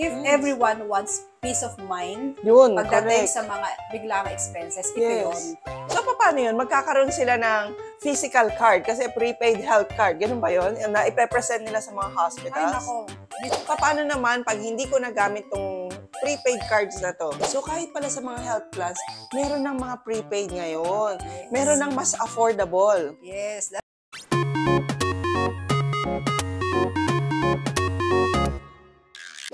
if everyone wants peace of mind, Yun, pagdating correct. sa mga biglang expenses, ito yun. So, paano yun? Magkakaroon sila ng physical card kasi prepaid health card. Ganun ba yun? Na ipepresent nila sa mga hospitals? Ay, nako. Paano naman pag hindi ko nagamit tong prepaid cards na to? So, kahit pala sa mga health plans, meron ng mga prepaid ngayon. Meron ng mas affordable. Yes.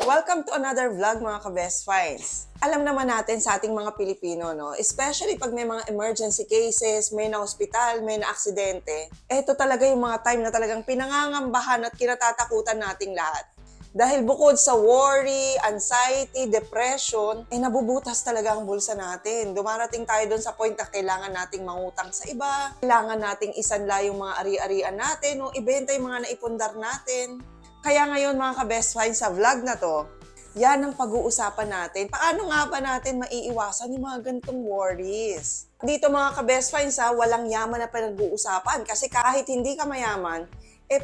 Welcome to another vlog, mga ka-best finds. Alam naman natin sa ating mga Pilipino, no? Especially pag may mga emergency cases, may na-hospital, may na-aksidente, ito talaga yung mga time na talagang pinangangambahan at kinatatakutan nating lahat. Dahil bukod sa worry, anxiety, depression, nabubutas talaga ang bulsa natin. Dumarating tayo doon sa point na kailangan nating mangutang sa iba, kailangan nating isanla yung mga ari-arian natin, o ibenta yung mga naipundar natin. Kaya ngayon, mga ka-best finds, sa vlog na to, yan ang pag-uusapan natin. Paano nga ba natin maiiwasan yung mga ganitong worries? Dito, mga ka-best finds, walang yaman na pinag-uusapan. Kasi kahit hindi ka mayaman,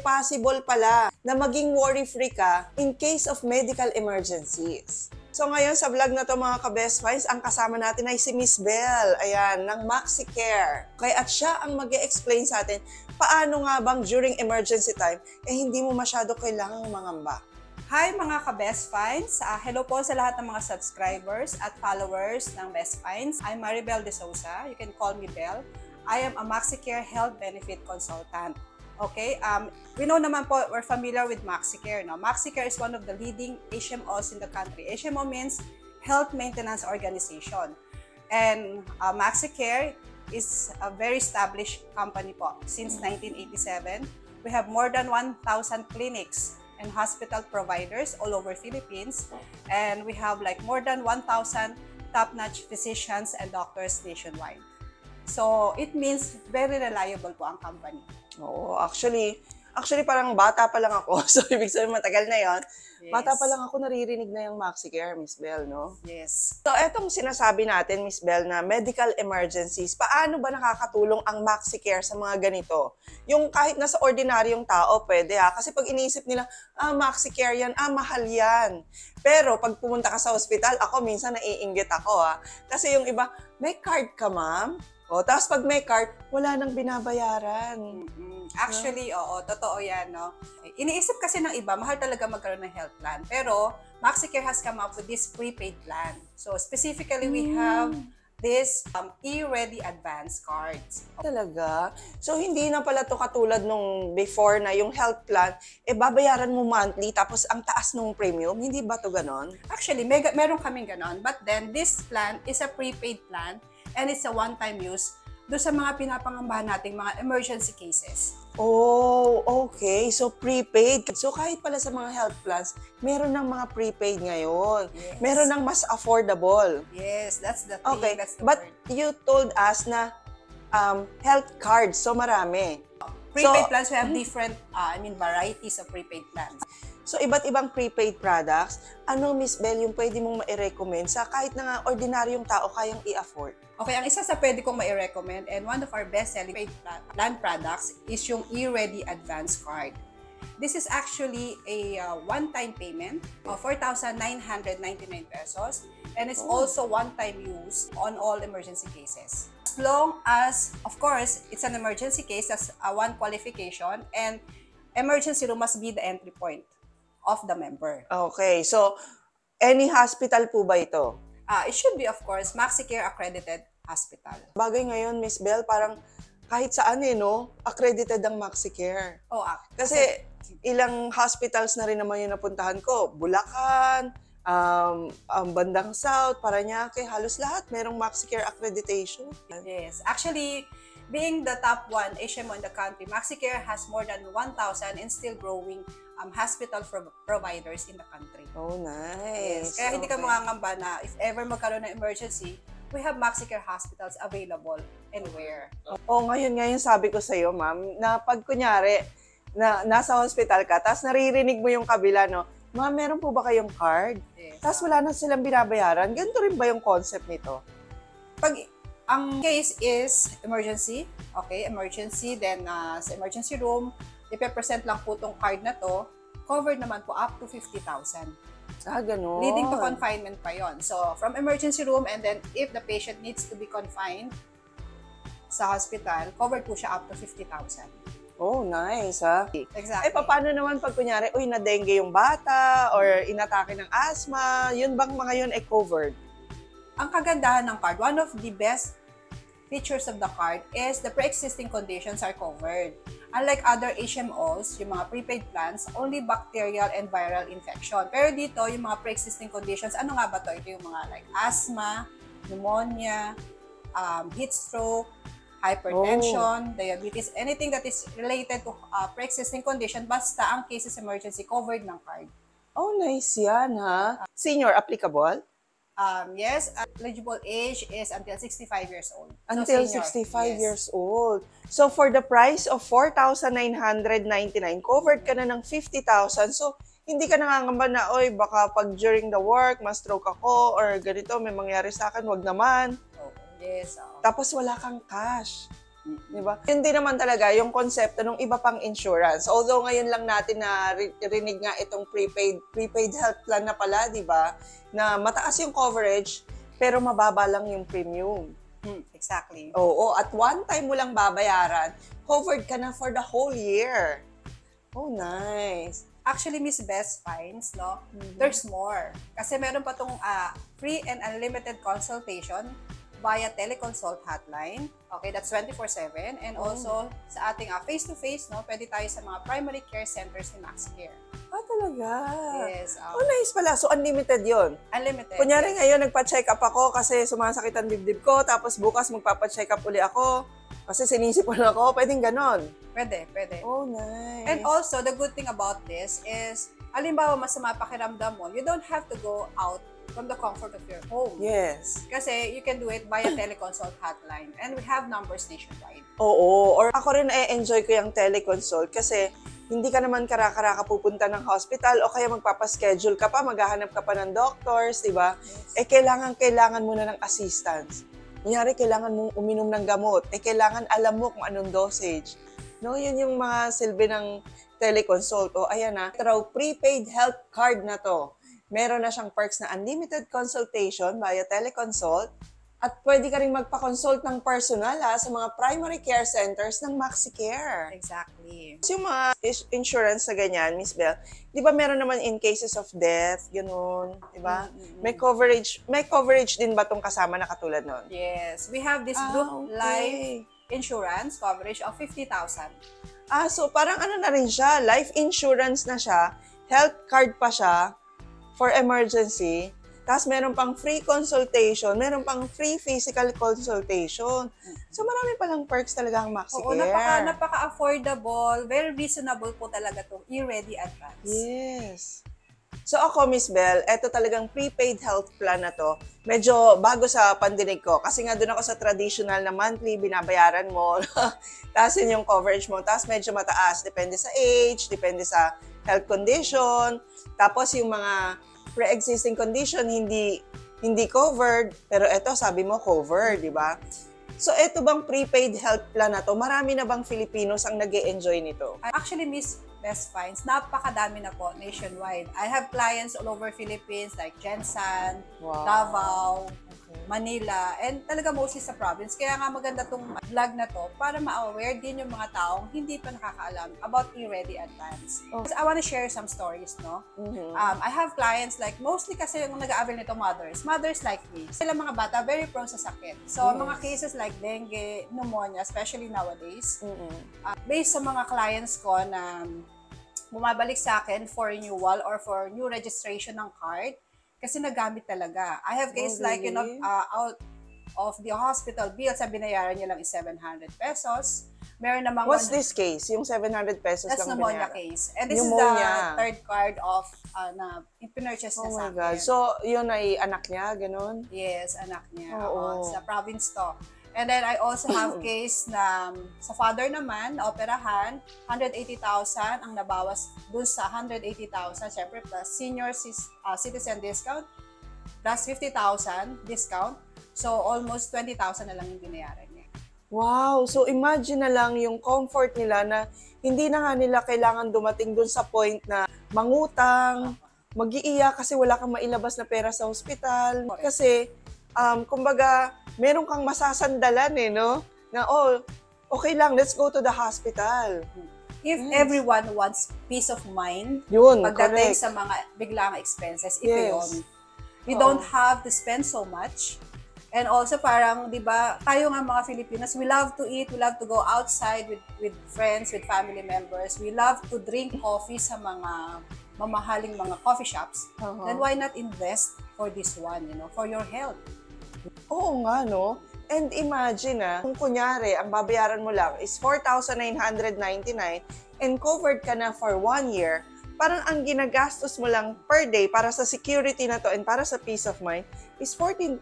possible pala na maging worry-free ka in case of medical emergencies. So ngayon sa vlog na to, mga ka-best finds, ang kasama natin ay si Miss Belle, ayan, ng Maxicare. At siya ang mag-e-explain sa atin paano nga bang during emergency time, hindi mo masyado kailangang mangamba. Hi mga ka-Best Finds! Hello po sa lahat ng mga subscribers at followers ng Best Finds. I'm Belle D'Souza. You can call me Belle. I am a Maxicare Health Benefit Consultant. Okay, we know naman po, we're familiar with Maxicare. No? Maxicare is one of the leading HMOs in the country. HMO means Health Maintenance Organization. And Maxicare is a very established company po. Since 1987, we have more than 1,000 clinics and hospital providers all over Philippines. And we have like more than 1,000 top-notch physicians and doctors nationwide. So, it means very reliable po ang company. Oo, actually parang bata pa lang ako. So, ibig sabihin matagal na yon. Yes. Bata pa lang ako, naririnig na yung Maxicare, Miss Belle, no? Yes. So, etong sinasabi natin, Miss Belle, na medical emergencies, paano ba nakakatulong ang Maxicare sa mga ganito? Yung kahit nasa ordinaryong tao, pwede Kasi pag iniisip nila, Maxicare yan, mahal yan. Pero pag pumunta ka sa hospital, ako minsan naiinggit ako Kasi yung iba, may card ka, ma'am? Tapos pag may card, wala nang binabayaran. Actually, oo, totoo yan, no? Iniisip kasi ng iba, mahal talaga magkaroon ng health plan. Pero, Maxicare has come up with this prepaid plan. So, specifically, we have this e-ready advance cards. Talaga? So, hindi na pala to katulad nung before na yung health plan, babayaran mo monthly, tapos ang taas nung premium. Hindi ba to ganon? Actually, meron kaming ganon. But then, this plan is a prepaid plan and it's a one-time use doon sa mga pinapangambahan nating mga emergency cases. Oh, okay. So, prepaid. So, kahit pala sa mga health plans, meron ng mga prepaid ngayon. Yes. Meron ng mas affordable. Yes, that's the thing. Okay, That's the but word. you told us na health cards, so marami. Prepaid plans, we have different, varieties of prepaid plans. So, iba't ibang prepaid products. Ano, Miss Belle, yung pwede mong ma-recommend sa kahit na nga ordinaryong tao kayang i-afford? Okay, ang isa sa pwede kong ma-recommend and one of our best-selling prepaid plan products is yung e-ready advance card. This is actually a one-time payment of 4,999 pesos and it's also one-time use on all emergency cases. As long as, of course, it's an emergency case, that's one qualification, and emergency room must be the entry point of the member. Okay, so any hospital po ba ito? It should be, of course, Maxicare accredited hospital. Bagay ngayon, Miss Belle, parang kahit saan accredited ang Maxicare. Kasi ilang hospitals na rin naman yung napuntahan ko. Bulacan, bandang South, Parañaque, halos lahat merong Maxicare accreditation. Yes, actually, being the top one HMO in the country, Maxicare has more than 1,000 and still growing hospital providers in the country. Oh, nice. Yes. Kaya hindi ka mangangamba na if ever magkaroon ng emergency, we have Maxicare hospitals available anywhere. Ngayon sabi ko sa'yo, ma'am, na pag kunyari, na nasa hospital ka, tapos naririnig mo yung kabila, no? Ma'am, meron po ba kayong card? Yes. Tapos wala na silang binabayaran. Ganito rin ba yung concept nito? Pag ang case is emergency, okay, emergency, then sa emergency room, ipe-present lang po tong card na to, covered naman po up to 50,000. Ganun. Leading to confinement pa yon. So, from emergency room, and then if the patient needs to be confined sa hospital, covered po siya up to 50,000. Oh, nice, ha? Exactly. Paano naman pag kunyari, na-dengue yung bata, or inatake ng asthma, yun bang mga yun ay covered? Ang kagandahan ng card, one of the best features of the card is the pre-existing conditions are covered. Unlike other HMOs, yung mga prepaid plans, only bacterial and viral infection. Pero dito, yung mga pre-existing conditions, ano nga ba to? Ito yung mga like asthma, pneumonia, heat stroke, hypertension, diabetes, anything that is related to pre-existing condition, basta ang cases emergency covered ng card. Oh, nice yan, ha? Senior applicable? Yes, eligible age is until 65 years old. Until so 65 yes. years old. So, for the price of 4,999, covered ka na ng 50,000. So, hindi ka nangangamba na, baka pag during the work, ma-stroke ako, or ganito, may mangyari sa akin, wag naman. Yes. Tapos, wala kang cash. Diba? Yun din naman talaga yung konsepto ng iba pang insurance. Although ngayon lang natin na rinig nga itong prepaid health plan na pala, di ba? Na mataas yung coverage, pero mababa lang yung premium. Exactly. Oo, at one time mo lang babayaran, covered ka na for the whole year. Oh, nice. Actually, Miss Best Finds, no? There's more. Kasi meron pa tong free and unlimited consultation via teleconsult hotline. Okay, that's 24/7. And also, sa ating face-to-face, no, pwede tayo sa mga primary care centers ni Maxicare. Talaga? Yes. Oh, nice pala. So, unlimited yon. Unlimited. Kunyari ngayon, nagpa-check up ako kasi sumasakit ang dibdib ko, tapos bukas magpapa-check up uli ako kasi sinisipon ako. Pwedeng ganon? Pwede. Oh, nice. And also, the good thing about this is, halimbawa masama pakiramdam mo, you don't have to go out from the comfort of your home. Yes. Kasi you can do it via teleconsult hotline. And we have numbers nationwide. Oo. Or ako rin enjoy ko yung teleconsult kasi hindi ka naman karaka-raka pupunta ng hospital o kaya magpapaschedule ka pa, maghahanap ka pa ng doctors, di ba? Yes. Kailangan mo na ng assistance. Kunyari, kailangan mong uminom ng gamot. Kailangan alam mo kung anong dosage. No, yun yung mga silbi ng teleconsult. O, ayan na. Through prepaid health card na to. Meron na siyang perks na unlimited consultation via teleconsult at pwede ka rin magpa-consult ng personal sa mga primary care centers ng Maxicare. Exactly. So, yung mga insurance na ganyan, Miss Belle, di ba meron naman in cases of death, gano'n, di ba? May coverage din ba itong kasama na katulad nun? Yes. We have this group life insurance coverage of 50,000. So parang ano na rin siya, life insurance na siya, health card pa siya, for emergency, tapos meron pang free consultation, meron pang free physical consultation. So marami palang perks talaga ang Maxicare. Oo, napaka-affordable, very reasonable po talaga itong e-ready advance. Yes. So ako, Miss Belle, eto talagang prepaid health plan na to. Medyo bago sa pandinig ko. Kasi nga doon ako sa traditional na monthly, binabayaran mo. Tapos yun yung coverage mo. Tapos medyo mataas. Depende sa age, depende sa health condition. Tapos yung mga pre-existing condition, hindi covered. Pero eto, sabi mo covered, di ba? So, eto bang prepaid health plan na to? Marami na bang Filipinos ang nag-e-enjoy nito? Actually, Miss Best Finds, napakadami na po nationwide. I have clients all over Philippines like Jensan, Davao, Manila, and talaga mostly sa province. Kaya nga maganda tong vlog na to para ma-aware din yung mga taong hindi pa nakakaalam about e-ready advance. Because I want to share some stories, no? I have clients like, mostly kasi yung nag-a-avail nito mothers like me. Sila mga bata, very prone sa sakit. So, mga cases like dengue, pneumonia, especially nowadays, based sa mga clients ko na bumabalik sa akin for renewal or for new registration ng card, kasi nagamit talaga. I have cases like, you know, out of the hospital bills, ang binayaran niya lang is 700 pesos. Meron namang... What's this case? Yung 700 pesos that's lang pneumonia binayaran? case. And this is the third card of na pinurchase niya sa akin. God. So, yun ay anak niya, ganun? Yes, anak niya. Sa province to. And then I also have case na sa father naman, operahan, 180,000 ang nabawas dun sa 180,000, syempre plus senior citizen discount, plus 50,000 discount. So almost 20,000 na lang yung binayaran niya. Wow! So imagine na lang yung comfort nila na hindi na nga nila kailangan dumating dun sa point na mangutang, mag-iiyak kasi wala kang mailabas na pera sa hospital. Correct. Kasi, kumbaga, meron kang masasandalan no? Na, okay lang, let's go to the hospital. If everyone wants peace of mind, Yun, pagdating correct. sa mga biglang expenses, ito Yes. yun. You don't have to spend so much. And also parang, di ba, tayo nga mga Filipinos, we love to eat, we love to go outside with friends, with family members. We love to drink coffee sa mga mamahaling mga coffee shops. Then why not invest for this one, for your health? Oo nga, no? And imagine kung kunyari, ang babayaran mo lang is 4,999 and covered ka na for 1 year, parang ang ginagastos mo lang per day para sa security na to and para sa peace of mind is 14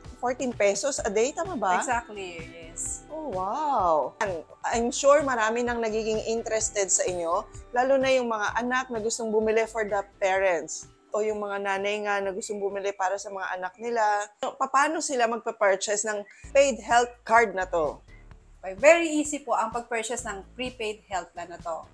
pesos a day, tama ba? Exactly, yes. Oh, wow! I'm sure marami nang nagiging interested sa inyo, lalo na yung mga anak na gustong bumili for the parents o yung mga nanay nga na gustong bumili para sa mga anak nila. Paano sila magpa-purchase ng paid health card na to? Okay, very easy po ang pag-purchase ng prepaid health plan na to.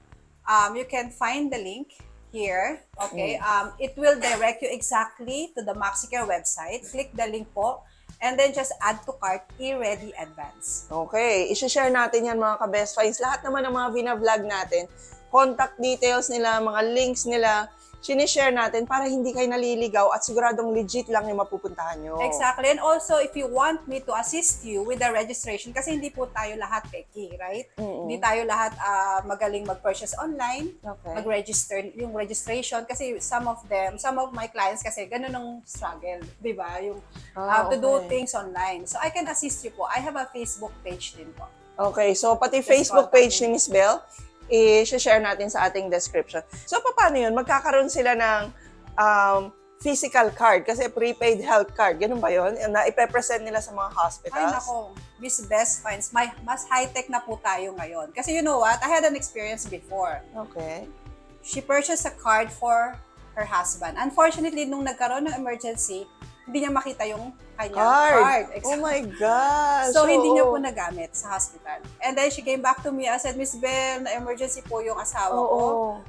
You can find the link here. Okay, it will direct you exactly to the Maxicare website. Click the link po, and then just add to cart e-ready advance. Okay, isi-share natin yan mga ka-best finds. Lahat naman ng mga vina-vlog natin, contact details nila, mga links nila, sinishare natin para hindi kayo naliligaw at siguradong legit lang yung mapupuntahan nyo. Exactly. And also, if you want me to assist you with the registration, kasi hindi po tayo lahat techie, right? Hindi tayo lahat magaling mag-purchase online, mag-register, yung registration, kasi some of my clients kasi ganun ang struggle, di ba? Yung to do things online. So, I can assist you po. I have a Facebook page din po. Okay, so pati Facebook page ni Miss Belle, i-share natin sa ating description. So, paano yun? Magkakaroon sila ng physical card kasi prepaid health card. Ganun ba yun? Na ipe-present nila sa mga hospitals? Ay, nako. Miss Best Finds, mas high-tech na po tayo ngayon. Kasi you know what? I had an experience before. Okay. She purchased a card for her husband. Unfortunately, nung nagkaroon ng emergency, hindi niya makita yung kanyang card. Oh my gosh! So, hindi niya po nagamit sa hospital. And then, she came back to me and said, Miss Belle, na-emergency po yung asawa ko.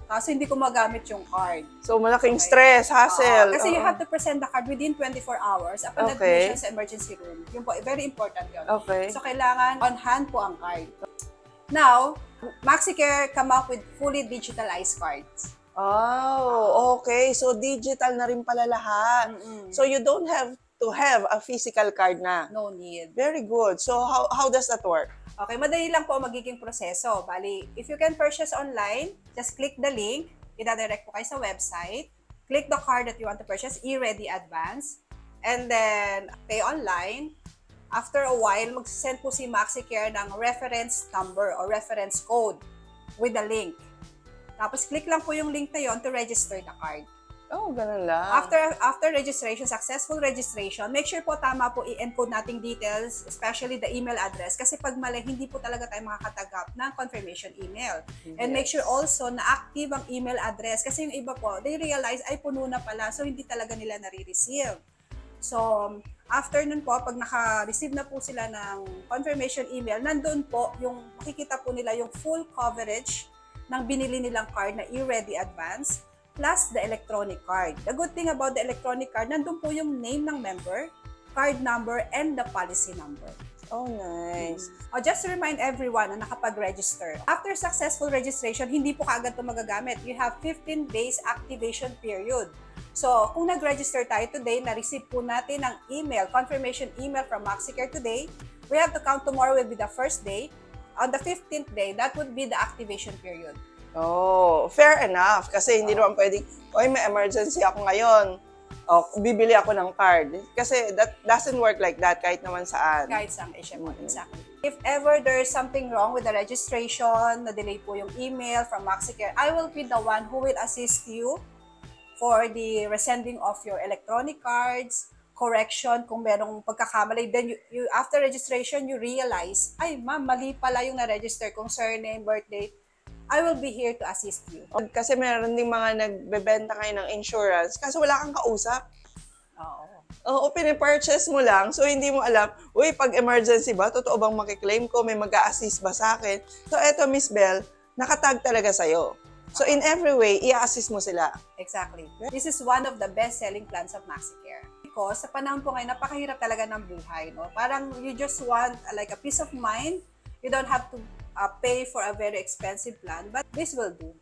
Kaso hindi ko magamit yung card. So, malaking stress, hassle. Kasi you have to present the card within 24 hours upon admission sa emergency room. Yun po, very important yun. Okay. So, kailangan on hand po ang card. Now, Maxicare come up with fully digitalized cards. Oh, okay. So, digital na rin pala lahat. So, you don't have to have a physical card na. No need. Very good. So, how does that work? Okay, madali lang po ang magiging proseso. Bali, if you can purchase online, just click the link. Ida-direct po kayo sa website. Click the card that you want to purchase, e-ready advance. And then, pay online. After a while, mag-send po si Maxicare ng reference number or reference code with the link. Tapos, click lang po yung link na yon to register the card. Oh, ganun lang. After registration, successful registration, make sure po tama po i-encode nating details, especially the email address. Kasi pag mali, hindi po talaga tayo makakatanggap ng confirmation email. And make sure also na active ang email address. Kasi yung iba po, they realize, ay puno na pala, so hindi talaga nila nare-receive. So, after nun po, pag naka-receive na po sila ng confirmation email, nandun po, makikita po nila yung full coverage ng binili nilang card na e-ready advance plus the electronic card. The good thing about the electronic card, nandun po yung name ng member, card number, and the policy number. Oh, nice. Just to remind everyone na nakapag-register. After successful registration, hindi po kaagad ito magagamit. You have 15 days activation period. So, kung nag-register tayo today, na-receive po natin ang email, confirmation email from Maxicare today, we have to count tomorrow will be the first day. On the 15th day, that would be the activation period. Oh, fair enough. Kasi hindi naman pwedeng, may emergency ako ngayon. Bibili ako ng card. Kasi that doesn't work like that kahit naman saan. Kahit saan, exactly. If ever there is something wrong with the registration, na-delay po yung email from Maxicare, I will be the one who will assist you for the resending of your electronic cards, correction kung merong pagkakamali. Then, you after registration, you realize, ay ma'am, mali pala yung na-register kong surname, birth date. I will be here to assist you. Kasi meron ding mga nagbebenta kayo ng insurance kasi wala kang kausap. Oo, pinipurchase mo lang. So, hindi mo alam, pag emergency ba? Totoo bang makiklaim ko? May mag-a-assist ba sa akin? So, eto, Miss Belle, nakatag talaga sa'yo. So in every way, i-assist mo sila. Exactly. This is one of the best-selling plans of Maxicare. Because sa panahon po ngayon, napakahirap talaga ng buhay. No? Parang you just want like a peace of mind. You don't have to pay for a very expensive plan, but this will do.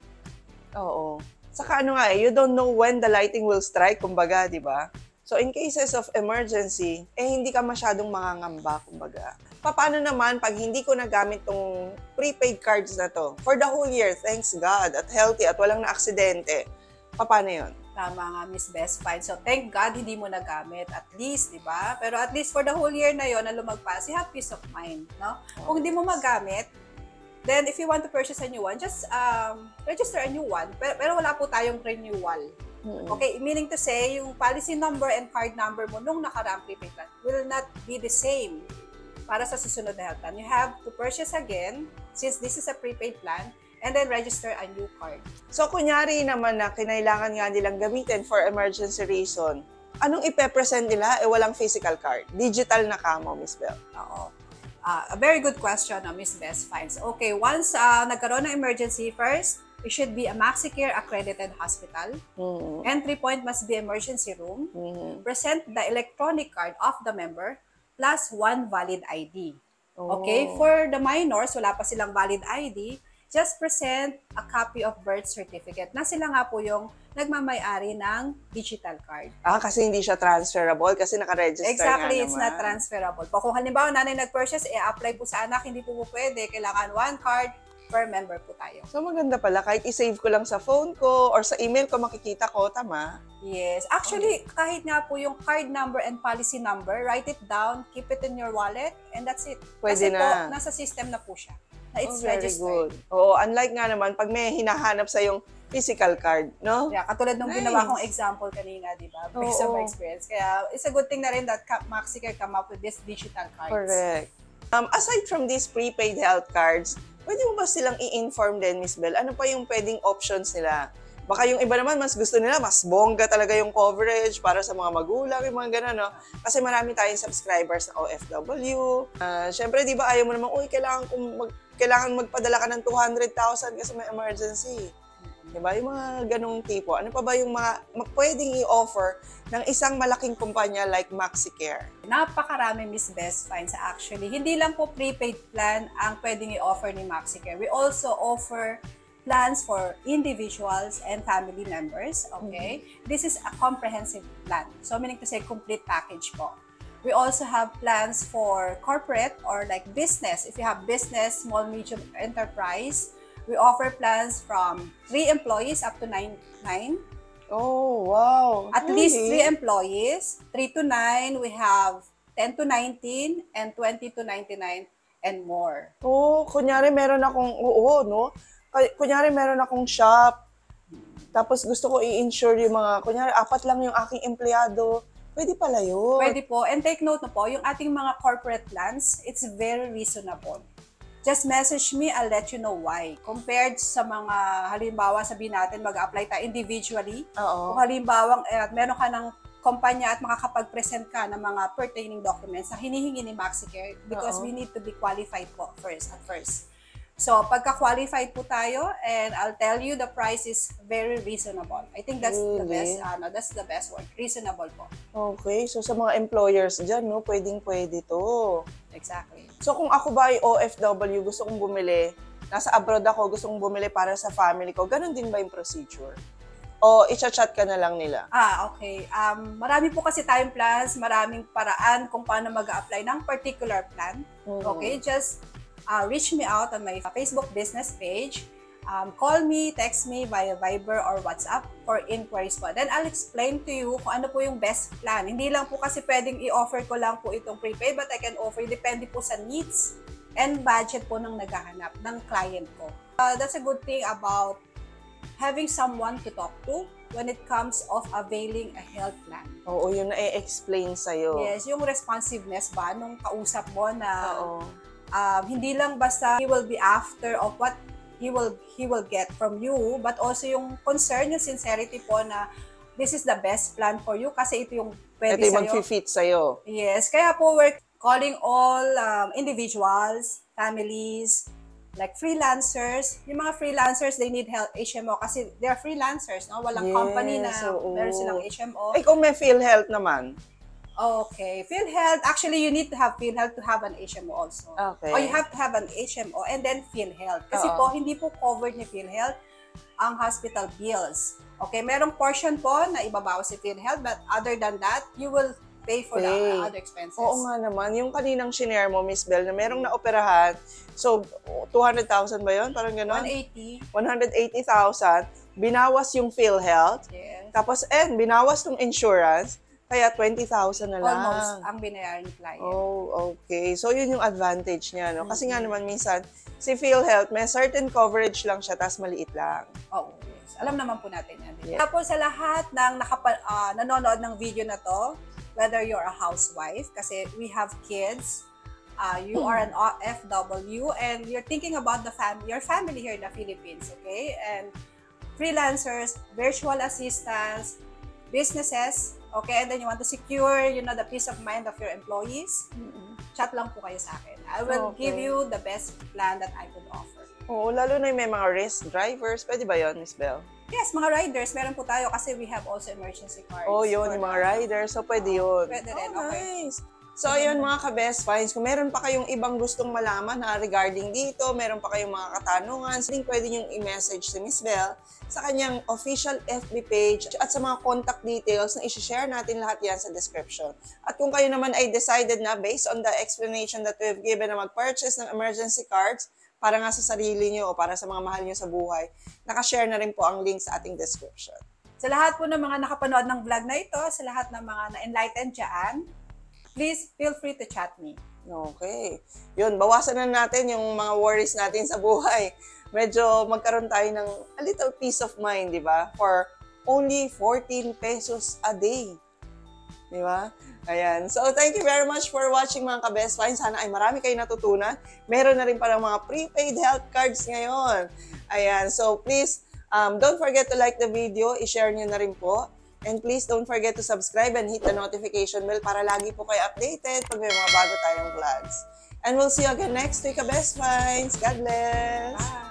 Oo. Saka ano nga you don't know when the lighting will strike, kumbaga, di ba? So in cases of emergency, hindi ka masyadong mangangamba, kumbaga. Paano naman pag hindi ko nagamit tong prepaid cards na to? For the whole year, thanks God, at healthy, at walang na-aksidente. Paano yun? Tama nga, Miss Best Find. So, thank God, hindi mo nagamit. At least, di ba? Pero at least for the whole year na yon na lumagpas, you have peace of mind, no? Kung hindi mo magamit, then if you want to purchase a new one, just register a new one. Pero wala po tayong renewal. Okay, meaning to say, yung policy number and card number mo nung nakaraang prepaid plan will not be the same para sa susunod na health plan. You have to purchase again, since this is a prepaid plan, and then register a new card. So, kunyari naman na kinailangan nga nilang gamitin for emergency reason, anong ipe-present nila? Walang physical card. Digital na kamo, Miss Belle. Oo. A very good question, Miss Best Finds. Okay, once nagkaroon ng emergency, first, it should be a Maxicare accredited hospital. Entry point must be emergency room. Present the electronic card of the member plus one valid ID. Okay, for the minors, wala pa silang valid ID, just present a copy of birth certificate na sila nga po yung nagmamay-ari ng digital card. Kasi hindi siya transferable kasi naka-register exactly, nga it's naman. not transferable. Kung halimbawa nanay nag-purchase, apply po sa anak, hindi po pwede. Kailangan one card per member po tayo. So maganda pala, kahit i-save ko lang sa phone ko or sa email ko makikita ko, tama? Yes. Actually, kahit nga po yung card number and policy number, write it down, keep it in your wallet, and that's it. Pwede Kasi na. po, nasa system na po siya. Na it's very registered. good. Oo, unlike nga naman, pag may hinahanap sa yung physical card, no? Yeah, katulad nung ginawa kong example kanina, di ba? Based on my experience. Kaya, it's a good thing na rin that Maxicare come up with this digital cards. Correct. Aside from these prepaid health cards, pwede mo ba silang i-inform din, Miss Belle? Ano pa yung pwedeng options nila? Baka yung iba naman, mas gusto nila, mas bongga talaga yung coverage para sa mga magulang, yung mga gano'n, no? Kasi marami tayong subscribers na OFW. Siyempre, di ba, ayaw mo naman, kailangan magpadala ka ng 200,000 kasi may emergency. Diba? Yung mga ganong tipo. Ano pa ba yung mga pwedeng i-offer ng isang malaking kumpanya like Maxicare? Napakarami, Miss Best Finds, actually. Hindi lang po prepaid plan ang pwedeng i-offer ni Maxicare. We also offer plans for individuals and family members. Okay? This is a comprehensive plan. So, meaning to say, complete package po. We also have plans for corporate or like business. If you have business, small, medium enterprise, we offer plans from 3 employees up to 9. Oh, wow. At least 3 employees. 3 to 9, we have 10 to 19, and 20 to 99, and more. Oh, kunyari meron akong, no? Kunyari meron akong shop, tapos gusto ko i-insure yung mga, kunyari 4 lang yung aking empleyado. Pwede pala yun. Pwede po. And take note na po, yung ating mga corporate plans, it's very reasonable. Just message me, I'll let you know why. Compared sa mga, halimbawa, sabihin natin, mag-apply tayo individually. Oo. Kung halimbawa, meron ka ng kumpanya at makakapag-present ka ng mga pertaining documents na hinihingi ni Maxicare because we need to be qualified po at first. So, pagka-qualified po tayo, and I'll tell you, the price is very reasonable. I think that's the best, that's the best word. Reasonable po. Okay, so sa mga employers dyan, no, pwedeng-pwede to. Exactly. So kung ako ba ay OFW, gusto kong bumili, nasa abroad ako, gusto kong bumili para sa family ko, ganun din ba yung procedure? O i-chat ka na lang nila? Okay. Marami po kasi tayong plans, maraming paraan kung paano mag-a-apply ng particular plan. Okay, just reach me out on my Facebook business page. Call me, text me via Viber or WhatsApp for inquiries po. Then I'll explain to you kung ano po yung best plan. Hindi lang po kasi pwedeng i-offer ko lang po itong prepaid, but I can offer, depende po sa needs and budget po ng naghahanap ng client ko. That's a good thing about having someone to talk to when it comes of availing a health plan. Oo, yun na-explain sa'yo. Yes, yung responsiveness ba nung kausap mo na hindi lang basta he will be after of what he will get from you, but also yung concern, yung sincerity po na this is the best plan for you kasi ito yung pwede sa'yo. Ito yung mag-fit sa'yo. Yes, kaya po we're calling all individuals, families, like freelancers. Yung mga freelancers, they need help HMO kasi they're freelancers, no? Walang company na meron silang HMO. Eh kung may PhilHealth naman? Okay. PhilHealth, actually, you need to have PhilHealth to have an HMO also. Okay. Or you have to have an HMO and then PhilHealth. Kasi po, hindi po covered ni PhilHealth ang hospital bills. Okay, merong portion po na ibabawas si PhilHealth, but other than that, you will pay for the other expenses. Oo nga naman. Yung kaninang shinare mo, Miss Belle, na merong naoperahan, so 200,000 ba yun? Parang gano'n? 180. 180,000. Binawas yung PhilHealth. Yes. Tapos, binawas yung insurance. Kaya 20,000 na lang. Almost ang binayaran ni client. Oh, okay. So, yun yung advantage niya, no? Kasi nga naman, minsan, si PhilHealth, may certain coverage lang siya, tas maliit lang. Oo, yes. Alam naman po natin yan. Yeah. Tapos sa lahat ng nanonood ng video na to, whether you're a housewife, kasi we have kids, you are an FW, and you're thinking about your family here in the Philippines, okay? And freelancers, virtual assistants, businesses, okay, and then you want to secure, the peace of mind of your employees, chat lang po kayo sa akin. I will give you the best plan that I could offer. Oo, lalo na yung may mga risk drivers. Pwede ba yun, Miss Belle? Yes, mga riders, meron po tayo kasi we have also emergency cards. Oh, yun, yung mga riders. So, pwede yun. Pwede rin, okay. Nice. So, ayun mga ka-best finds, kung meron pa kayong ibang gustong malaman regarding dito, meron pa kayong mga katanungan, pwede nyo i-message si Miss Belle sa kanyang official FB page at sa mga contact details na i-share natin lahat yan sa description. At kung kayo naman ay decided na based on the explanation that we've given na mag-purchase ng emergency cards para nga sa sarili nyo o para sa mga mahal nyo sa buhay, nakashare na rin po ang link sa ating description. Sa lahat po ng mga nakapanood ng vlog na ito, sa lahat ng mga na-enlightened dyan, please feel free to chat me. Okay. Yun, bawasan na natin yung mga worries natin sa buhay. Medyo magkaroon tayo ng a little peace of mind, di ba? For only 14 pesos a day. Di ba? Ayan. So, thank you very much for watching mga ka-best finds. Sana ay marami kayo natutunan. Meron na rin palang mga prepaid health cards ngayon. Ayan. So, please, don't forget to like the video. I-share nyo na rin po. And please don't forget to subscribe and hit the notification bell para lagi po kayo updated pag may mga bago tayong vlogs. And we'll see you again next week, ka-best finds. God bless! Bye!